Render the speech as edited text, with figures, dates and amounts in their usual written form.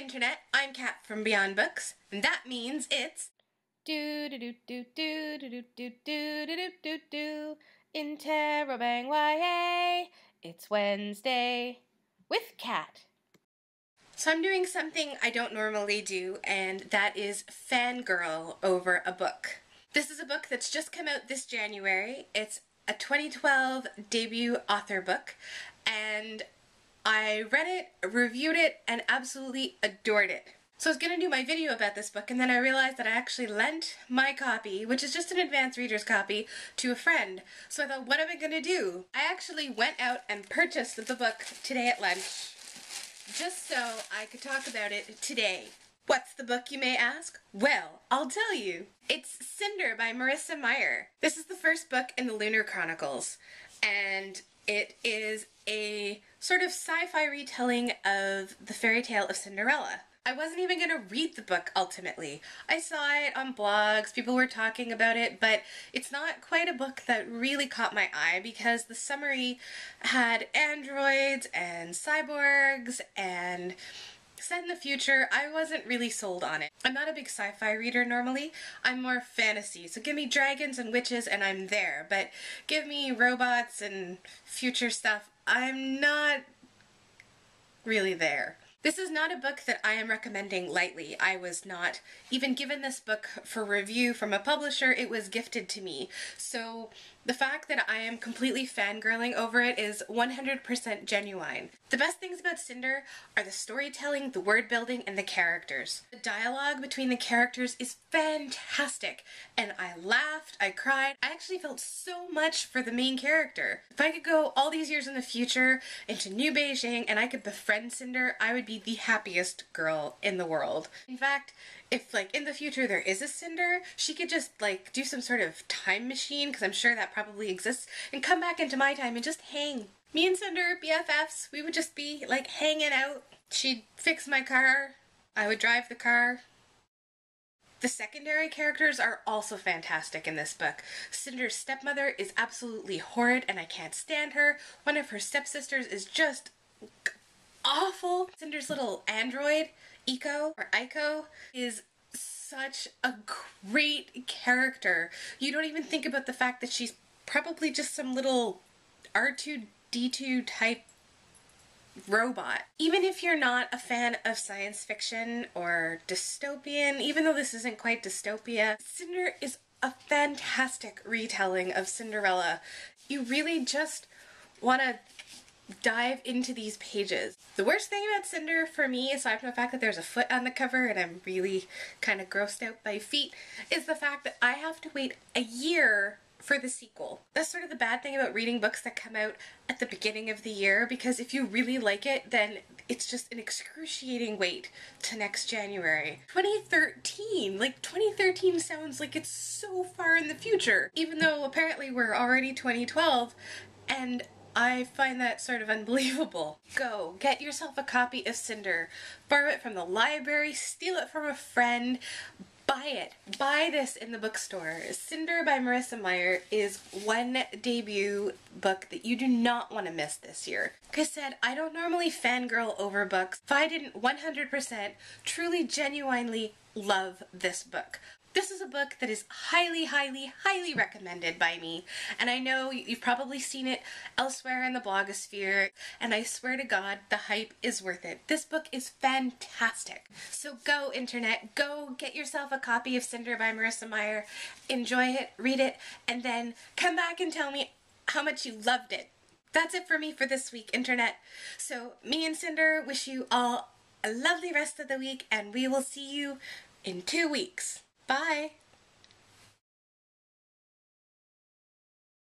Internet, I'm Kat from Beyond Books, and that means it's do do do do do do do do do do do Interrobang YA. It's Wednesday with Kat. So I'm doing something I don't normally do, and that is fangirl over a book. This is a book that's just come out this January. It's a 2012 debut author book, and I read it, reviewed it, and absolutely adored it. So I was going to do my video about this book, and then I realized that I actually lent my copy, which is just an advanced reader's copy, to a friend. So I thought, what am I going to do? I actually went out and purchased the book today at lunch, just so I could talk about it today. What's the book, you may ask? Well, I'll tell you. It's Cinder by Marissa Meyer. This is the first book in the Lunar Chronicles, and it is a sort of sci-fi retelling of the fairy tale of Cinderella. I wasn't even going to read the book ultimately. I saw it on blogs, people were talking about it, but it's not quite a book that really caught my eye because the summary had androids and cyborgs and set in the future. I wasn't really sold on it. I'm not a big sci-fi reader normally. I'm more fantasy. So give me dragons and witches and I'm there. But give me robots and future stuff, I'm not really there. This is not a book that I am recommending lightly. I was not even given this book for review from a publisher. It was gifted to me. So the fact that I am completely fangirling over it is 100% genuine. The best things about Cinder are the storytelling, the word building, and the characters. The dialogue between the characters is fantastic, and I laughed, I cried. I actually felt so much for the main character. If I could go all these years in the future into New Beijing and I could befriend Cinder, I would be the happiest girl in the world. In fact, if like in the future there is a Cinder, she could just like do some sort of time machine, because I'm sure that probably exists, and come back into my time and just hang. Me and Cinder, BFFs, we would just be like hanging out. She'd fix my car, I would drive the car. The secondary characters are also fantastic in this book. Cinder's stepmother is absolutely horrid and I can't stand her. One of her stepsisters is just awful. Cinder's little android, Iko, is such a great character. You don't even think about the fact that she's probably just some little R2-D2 type robot. Even if you're not a fan of science fiction or dystopian, even though this isn't quite dystopia, Cinder is a fantastic retelling of Cinderella. You really just want to dive into these pages. The worst thing about Cinder for me, aside from the fact that there's a foot on the cover and I'm really kind of grossed out by feet, is the fact that I have to wait a year for the sequel. That's sort of the bad thing about reading books that come out at the beginning of the year, because if you really like it, then it's just an excruciating wait to next January. 2013! Like, 2013 sounds like it's so far in the future, even though apparently we're already 2012, and I find that sort of unbelievable. Go, get yourself a copy of Cinder. Borrow it from the library, steal it from a friend, buy it. Buy this in the bookstore. Cinder by Marissa Meyer is one debut book that you do not want to miss this year. Like I said, I don't normally fangirl over books. If I didn't 100% truly, genuinely love this book. This is a book that is highly, highly, highly recommended by me, and I know you've probably seen it elsewhere in the blogosphere, and I swear to God, the hype is worth it. This book is fantastic. So go, Internet, go get yourself a copy of Cinder by Marissa Meyer, enjoy it, read it, and then come back and tell me how much you loved it. That's it for me for this week, Internet. So me and Cinder wish you all a lovely rest of the week, and we will see you in 2 weeks. Bye!